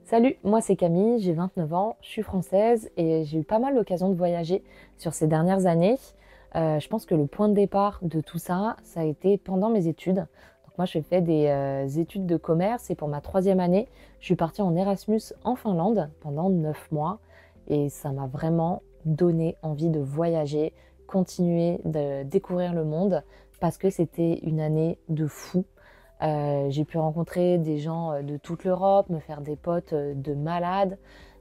Salut, moi c'est Camille, j'ai 29 ans, je suis française et j'ai eu pas mal l'occasion de voyager sur ces dernières années. Je pense que le point de départ de tout ça, ça a été pendant mes études. Donc moi je fais des études de commerce et pour ma troisième année, je suis partie en Erasmus en Finlande pendant 9 mois et ça m'a vraiment donné envie de voyager, continuer de découvrir le monde parce que c'était une année de fou. J'ai pu rencontrer des gens de toute l'Europe, me faire des potes de malades,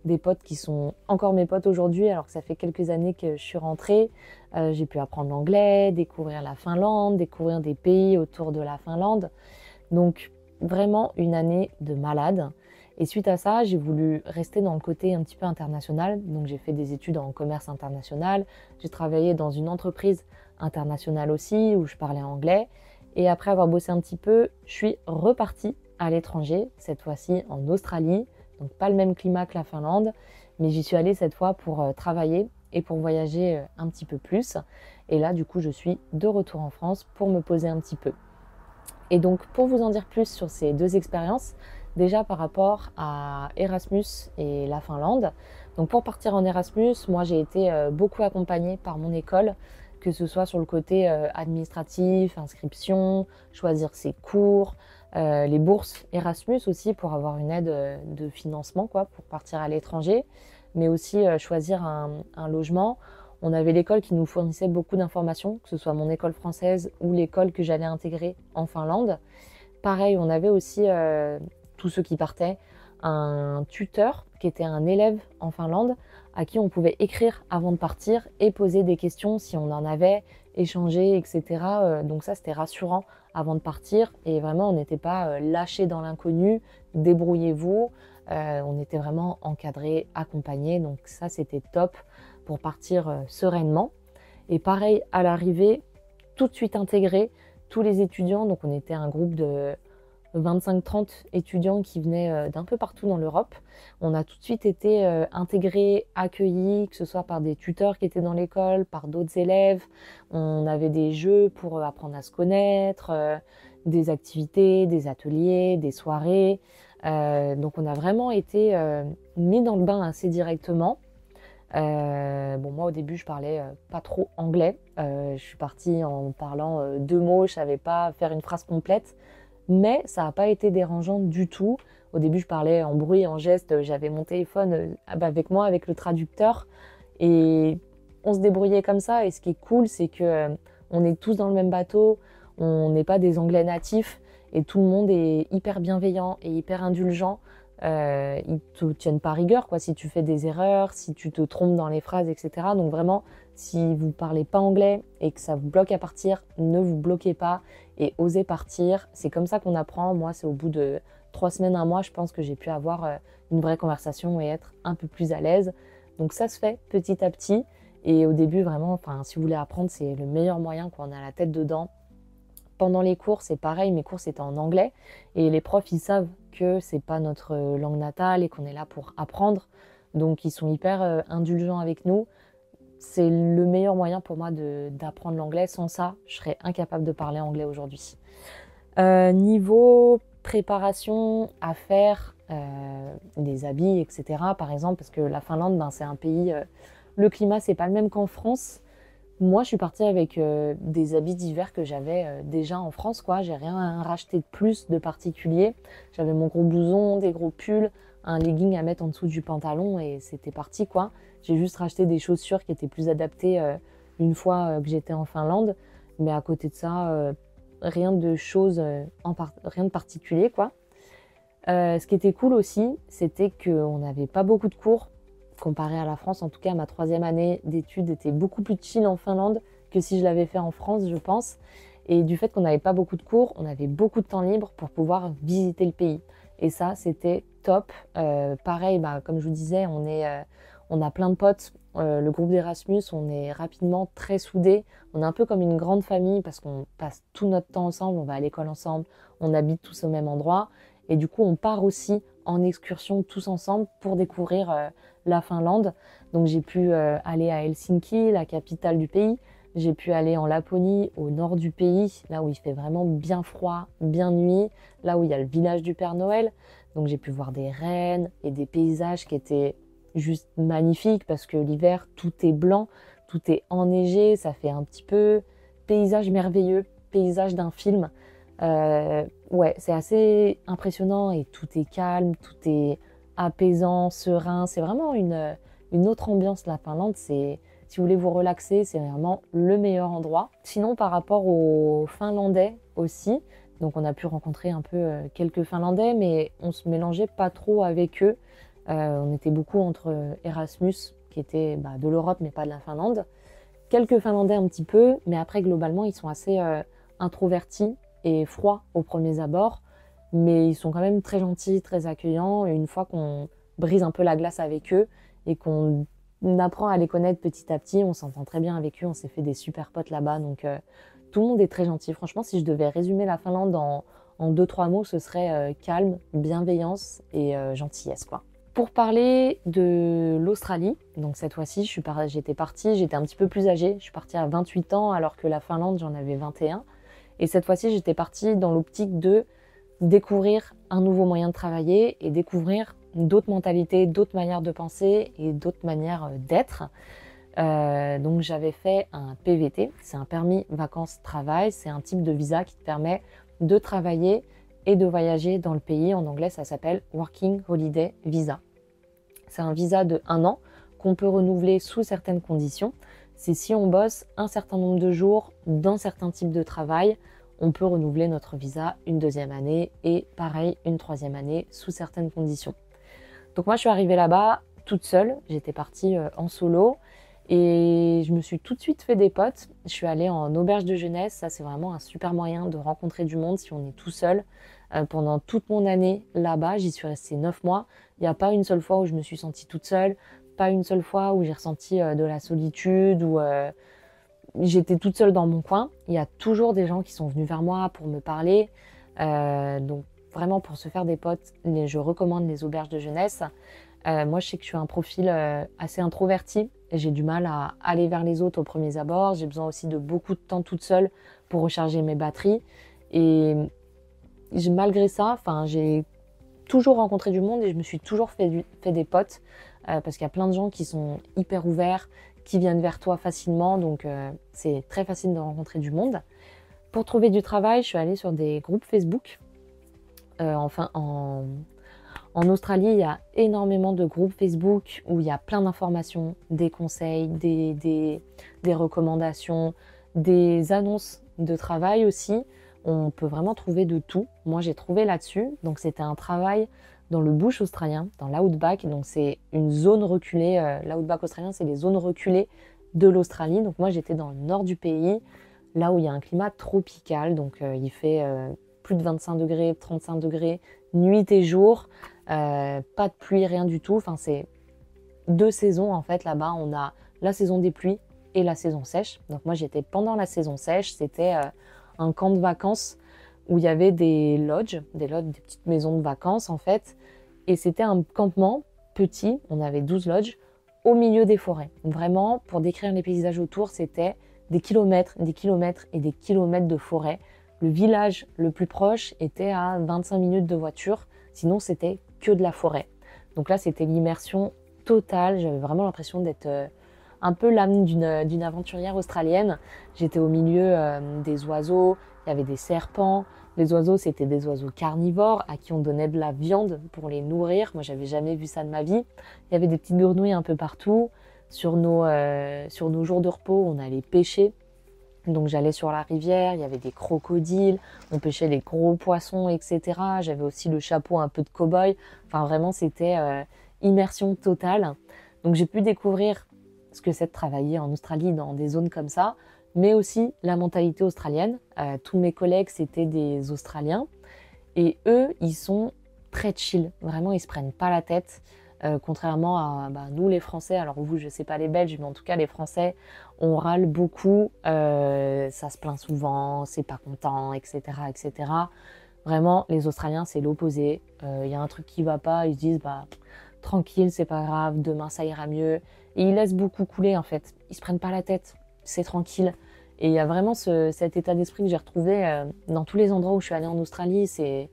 des potes qui sont encore mes potes aujourd'hui alors que ça fait quelques années que je suis rentrée. J'ai pu apprendre l'anglais, découvrir la Finlande, découvrir des pays autour de la Finlande. Donc vraiment une année de malade. Et suite à ça, j'ai voulu rester dans le côté un petit peu international. Donc j'ai fait des études en commerce international. J'ai travaillé dans une entreprise internationale aussi où je parlais anglais. Et après avoir bossé un petit peu, je suis repartie à l'étranger, cette fois-ci en Australie. Donc pas le même climat que la Finlande, mais j'y suis allée cette fois pour travailler et pour voyager un petit peu plus. Et là, du coup, je suis de retour en France pour me poser un petit peu. Et donc, pour vous en dire plus sur ces deux expériences, déjà par rapport à Erasmus et la Finlande. Donc, pour partir en Erasmus, moi, j'ai été beaucoup accompagnée par mon école, que ce soit sur le côté administratif, inscription, choisir ses cours, les bourses Erasmus aussi pour avoir une aide de financement quoi, pour partir à l'étranger, mais aussi choisir un logement. On avait l'école qui nous fournissait beaucoup d'informations, que ce soit mon école française ou l'école que j'allais intégrer en Finlande. Pareil, on avait aussi, tous ceux qui partaient, un tuteur qui était un élève en Finlande à qui on pouvait écrire avant de partir et poser des questions si on en avait, échanger, etc. Donc ça, c'était rassurant avant de partir et vraiment, on n'était pas lâchés dans l'inconnu, débrouillez-vous. On était vraiment encadrés, accompagnés, donc ça, c'était top pour partir sereinement. Et pareil, à l'arrivée, tout de suite intégré, tous les étudiants, donc on était un groupe de 25-30 étudiants qui venaient d'un peu partout dans l'Europe. On a tout de suite été intégrés, accueillis, que ce soit par des tuteurs qui étaient dans l'école, par d'autres élèves. On avait des jeux pour apprendre à se connaître, des activités, des ateliers, des soirées. Donc on a vraiment été mis dans le bain assez directement. Bon, moi au début je parlais pas trop anglais. Je suis partie en parlant deux mots, je savais pas faire une phrase complète, mais ça n'a pas été dérangeant du tout. Au début je parlais en bruit, en geste, j'avais mon téléphone avec moi, avec le traducteur, et on se débrouillait comme ça. Et ce qui est cool, c'est que on est tous dans le même bateau, on n'est pas des anglais natifs, et tout le monde est hyper bienveillant et hyper indulgent. Ils te tiennent pas rigueur quoi, si tu fais des erreurs, si tu te trompes dans les phrases, etc. Donc vraiment, si vous parlez pas anglais et que ça vous bloque à partir, ne vous bloquez pas et osez partir. C'est comme ça qu'on apprend. Moi, c'est au bout de 3 semaines, un mois, je pense que j'ai pu avoir une vraie conversation et être un peu plus à l'aise. Donc ça se fait petit à petit. Et au début, vraiment, enfin, si vous voulez apprendre, c'est le meilleur moyen quand on a la tête dedans. Pendant les cours, c'est pareil, mes cours c'était en anglais et les profs ils savent que c'est pas notre langue natale et qu'on est là pour apprendre. Donc ils sont hyper indulgents avec nous. C'est le meilleur moyen pour moi d'apprendre l'anglais. Sans ça, je serais incapable de parler anglais aujourd'hui. Niveau préparation à faire, des habits, etc. Par exemple, parce que la Finlande, ben, c'est un pays, le climat c'est pas le même qu'en France. Moi, je suis partie avec des habits d'hiver que j'avais déjà en France, quoi. J'ai rien racheté de plus de particulier. J'avais mon gros blouson, des gros pulls, un legging à mettre en dessous du pantalon et c'était parti, quoi. J'ai juste racheté des chaussures qui étaient plus adaptées une fois que j'étais en Finlande. Mais à côté de ça, rien de choses, rien de particulier, quoi. Ce qui était cool aussi, c'était qu'on n'avait pas beaucoup de cours. Comparé à la France, en tout cas, ma troisième année d'études était beaucoup plus chill en Finlande que si je l'avais fait en France, je pense. Et du fait qu'on n'avait pas beaucoup de cours, on avait beaucoup de temps libre pour pouvoir visiter le pays. Et ça, c'était top. Pareil, bah, comme je vous disais, on a plein de potes. Le groupe d'Erasmus, on est rapidement très soudés. On est un peu comme une grande famille parce qu'on passe tout notre temps ensemble, on va à l'école ensemble, on habite tous au même endroit. Et du coup, on part aussi en excursion tous ensemble pour découvrir la Finlande. Donc j'ai pu aller à Helsinki, la capitale du pays, J'ai pu aller en Laponie, au nord du pays, là où il fait vraiment bien froid, bien nuit, là où il y a le village du Père Noël. Donc j'ai pu voir des rennes et des paysages qui étaient juste magnifiques parce que l'hiver, tout est blanc, tout est enneigé, ça fait un petit peu paysage merveilleux, paysage d'un film. Ouais, c'est assez impressionnant et tout est calme, tout est apaisant, serein. C'est vraiment une autre ambiance, la Finlande. Si vous voulez vous relaxer, c'est vraiment le meilleur endroit. Sinon, par rapport aux Finlandais aussi, donc on a pu rencontrer un peu quelques Finlandais, mais on se mélangeait pas trop avec eux. On était beaucoup entre Erasmus, qui était de l'Europe mais pas de la Finlande. Quelques Finlandais un petit peu, mais après globalement ils sont assez introvertis et froids aux premiers abords, mais ils sont quand même très gentils, très accueillants. Et une fois qu'on brise un peu la glace avec eux et qu'on apprend à les connaître petit à petit, on s'entend très bien avec eux, on s'est fait des super potes là-bas, donc tout le monde est très gentil. Franchement, si je devais résumer la Finlande en 2-3 mots, ce serait calme, bienveillance et gentillesse, quoi. Pour parler de l'Australie, donc cette fois-ci, j'étais partie, j'étais un petit peu plus âgée. Je suis partie à 28 ans alors que la Finlande, j'en avais 21. Et cette fois-ci, j'étais partie dans l'optique de découvrir un nouveau moyen de travailler et découvrir d'autres mentalités, d'autres manières de penser et d'autres manières d'être. Donc j'avais fait un PVT, c'est un permis vacances-travail, c'est un type de visa qui te permet de travailler et de voyager dans le pays. En anglais, ça s'appelle Working Holiday Visa. C'est un visa de 1 an qu'on peut renouveler sous certaines conditions. C'est si on bosse un certain nombre de jours dans certains types de travail, on peut renouveler notre visa une 2e année et pareil une 3e année sous certaines conditions. Donc moi je suis arrivée là-bas toute seule, j'étais partie en solo et je me suis tout de suite fait des potes. Je suis allée en auberge de jeunesse, ça c'est vraiment un super moyen de rencontrer du monde si on est tout seul. Pendant toute mon année là-bas, j'y suis restée 9 mois. Il n'y a pas une seule fois où je me suis sentie toute seule, pas une seule fois où j'ai ressenti de la solitude ou j'étais toute seule dans mon coin. Il y a toujours des gens qui sont venus vers moi pour me parler. Donc vraiment pour se faire des potes, je recommande les auberges de jeunesse. Moi je sais que je suis un profil assez introverti. J'ai du mal à aller vers les autres aux premiers abords. J'ai besoin aussi de beaucoup de temps toute seule pour recharger mes batteries. Et malgré ça, j'ai toujours rencontré du monde et je me suis toujours fait des potes parce qu'il y a plein de gens qui sont hyper ouverts, qui viennent vers toi facilement, donc c'est très facile de rencontrer du monde. Pour trouver du travail, je suis allée sur des groupes Facebook. En Australie, il y a énormément de groupes Facebook où il y a plein d'informations, des conseils, des recommandations, des annonces de travail aussi. On peut vraiment trouver de tout. Moi, j'ai trouvé là-dessus. Donc, c'était un travail dans le bush australien, dans l'outback. Donc, c'est une zone reculée. L'outback australien, c'est les zones reculées de l'Australie. Donc, moi, j'étais dans le nord du pays, là où il y a un climat tropical. Donc, il fait plus de 25 degrés, 35 degrés, nuit et jour. Pas de pluie, rien du tout. Enfin, c'est 2 saisons, en fait, là-bas. On a la saison des pluies et la saison sèche. Donc, moi, j'étais pendant la saison sèche. C'était un camp de vacances où il y avait des lodges, des petites maisons de vacances en fait. Et c'était un campement petit, on avait 12 lodges, au milieu des forêts. Vraiment, pour décrire les paysages autour, c'était des kilomètres et des kilomètres de forêt. Le village le plus proche était à 25 minutes de voiture, sinon c'était que de la forêt. Donc là, c'était l'immersion totale, j'avais vraiment l'impression d'être un peu l'âme d'une aventurière australienne. J'étais au milieu des oiseaux, il y avait des serpents. Les oiseaux, c'était des oiseaux carnivores à qui on donnait de la viande pour les nourrir. Moi, j'avais jamais vu ça de ma vie. Il y avait des petites grenouilles un peu partout. Sur nos jours de repos, on allait pêcher. Donc j'allais sur la rivière, il y avait des crocodiles, on pêchait les gros poissons, etc. J'avais aussi le chapeau un peu de cow-boy. Enfin, vraiment, c'était immersion totale. Donc j'ai pu découvrir ce que c'est de travailler en Australie dans des zones comme ça, mais aussi la mentalité australienne. Tous mes collègues, c'était des Australiens et eux, ils sont très chill. Vraiment, ils se prennent pas la tête. Contrairement à nous les Français, alors vous je sais pas les Belges, mais en tout cas les Français, on râle beaucoup, ça se plaint souvent, c'est pas content, etc., etc. Vraiment, les Australiens c'est l'opposé. Y a un truc qui va pas, ils se disent tranquille, c'est pas grave, demain ça ira mieux. Et ils laissent beaucoup couler en fait. Ils se prennent pas la tête, c'est tranquille. Et il y a vraiment cet état d'esprit que j'ai retrouvé dans tous les endroits où je suis allée en Australie. C'est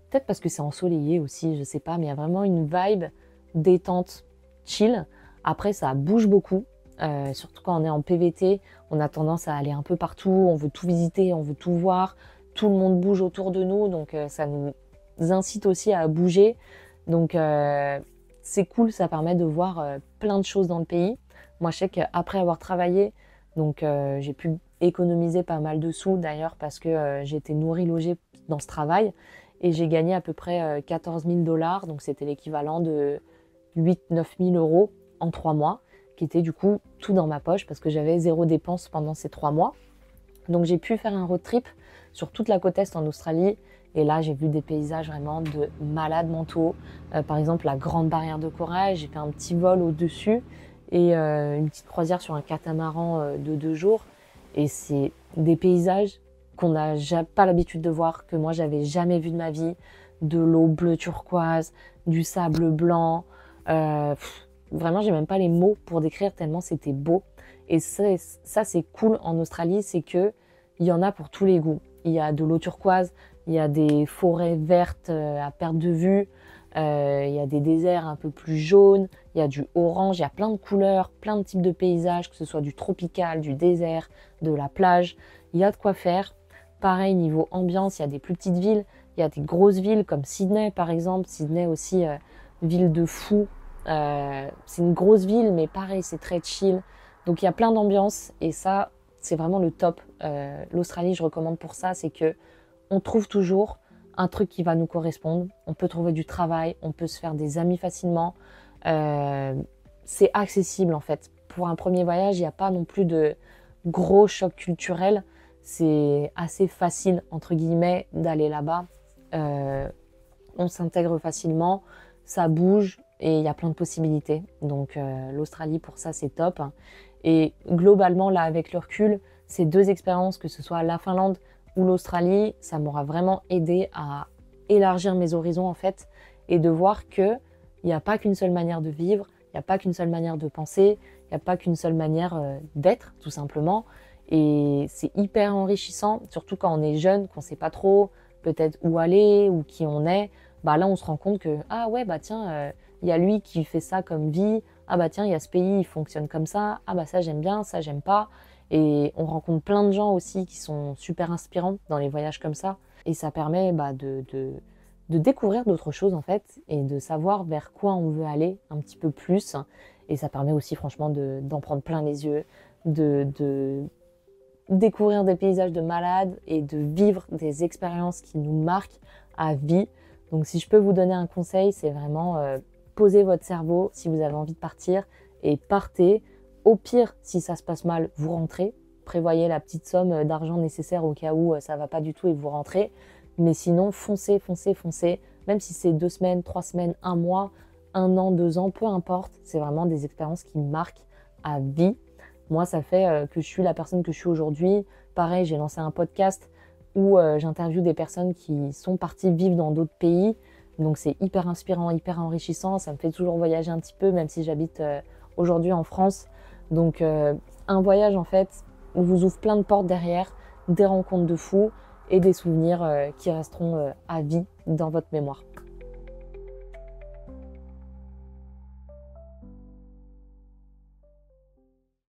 peut-être parce que c'est ensoleillé aussi, je sais pas, mais il y a vraiment une vibe détente, chill. Après, ça bouge beaucoup, surtout quand on est en PVT, on a tendance à aller un peu partout, on veut tout visiter, on veut tout voir, tout le monde bouge autour de nous, donc ça nous incite aussi à bouger. Donc c'est cool, ça permet de voir plein de choses dans le pays. Moi, je sais qu'après avoir travaillé, donc j'ai pu économiser pas mal de sous d'ailleurs parce que j'ai été nourrie, logée dans ce travail et j'ai gagné à peu près 14 000 $, donc c'était l'équivalent de 8-9 000 euros en 3 mois, qui était du coup tout dans ma poche parce que j'avais zéro dépense pendant ces 3 mois. Donc j'ai pu faire un road trip sur toute la côte est en Australie et là j'ai vu des paysages vraiment de malades mentaux. Par exemple la grande barrière de corail, j'ai fait un petit vol au-dessus et une petite croisière sur un catamaran de 2 jours et c'est des paysages qu'on n'a pas l'habitude de voir, que moi j'avais jamais vu de ma vie, de l'eau bleu turquoise, du sable blanc, vraiment j'ai même pas les mots pour décrire tellement c'était beau. Et ça c'est cool en Australie, c'est que il y en a pour tous les goûts. Il y a de l'eau turquoise, il y a des forêts vertes à perte de vue, il y a des déserts un peu plus jaunes, il y a du orange, il y a plein de couleurs, plein de types de paysages, que ce soit du tropical, du désert, de la plage. Il y a de quoi faire. Pareil, niveau ambiance, il y a des plus petites villes, il y a des grosses villes comme Sydney par exemple. Sydney aussi, ville de fous. C'est une grosse ville, mais pareil, c'est très chill. Donc il y a plein d'ambiance et ça, c'est vraiment le top. L'Australie, je recommande pour ça, c'est que on trouve toujours un truc qui va nous correspondre. On peut trouver du travail, on peut se faire des amis facilement. C'est accessible en fait. Pour un premier voyage, il n'y a pas non plus de gros choc culturel. C'est assez facile, entre guillemets, d'aller là-bas. On s'intègre facilement, ça bouge et il y a plein de possibilités. Donc l'Australie, pour ça, c'est top. Et globalement, là, avec le recul, ces deux expériences, que ce soit la Finlande ou l'Australie, ça m'aura vraiment aidé à élargir mes horizons, en fait, et de voir qu'il n'y a pas qu'une seule manière de vivre, il n'y a pas qu'une seule manière de penser, il n'y a pas qu'une seule manière d'être, tout simplement. Et c'est hyper enrichissant, surtout quand on est jeune, qu'on ne sait pas trop peut-être où aller ou qui on est. Bah là, on se rend compte que, ah ouais, bah tiens, il y a lui qui fait ça comme vie. Ah bah tiens, il y a ce pays, il fonctionne comme ça. Ah bah ça, j'aime bien, ça, j'aime pas. Et on rencontre plein de gens aussi qui sont super inspirants dans les voyages comme ça. Et ça permet de découvrir d'autres choses en fait et de savoir vers quoi on veut aller un petit peu plus. Et ça permet aussi franchement d'en prendre plein les yeux, de découvrir des paysages de malades et de vivre des expériences qui nous marquent à vie. Donc si je peux vous donner un conseil, c'est vraiment posez votre cerveau si vous avez envie de partir et partez. Au pire, si ça se passe mal, vous rentrez. Prévoyez la petite somme d'argent nécessaire au cas où ça va pas du tout et vous rentrez. Mais sinon, foncez, foncez, foncez. Même si c'est 2 semaines, 3 semaines, 1 mois, 1 an, 2 ans, peu importe. C'est vraiment des expériences qui marquent à vie. Moi, ça fait que je suis la personne que je suis aujourd'hui. Pareil, j'ai lancé un podcast où j'interviewe des personnes qui sont parties vivre dans d'autres pays. Donc c'est hyper inspirant, hyper enrichissant. Ça me fait toujours voyager un petit peu, même si j'habite aujourd'hui en France. Donc un voyage en fait vous ouvre plein de portes derrière, des rencontres de fous et des souvenirs qui resteront à vie dans votre mémoire.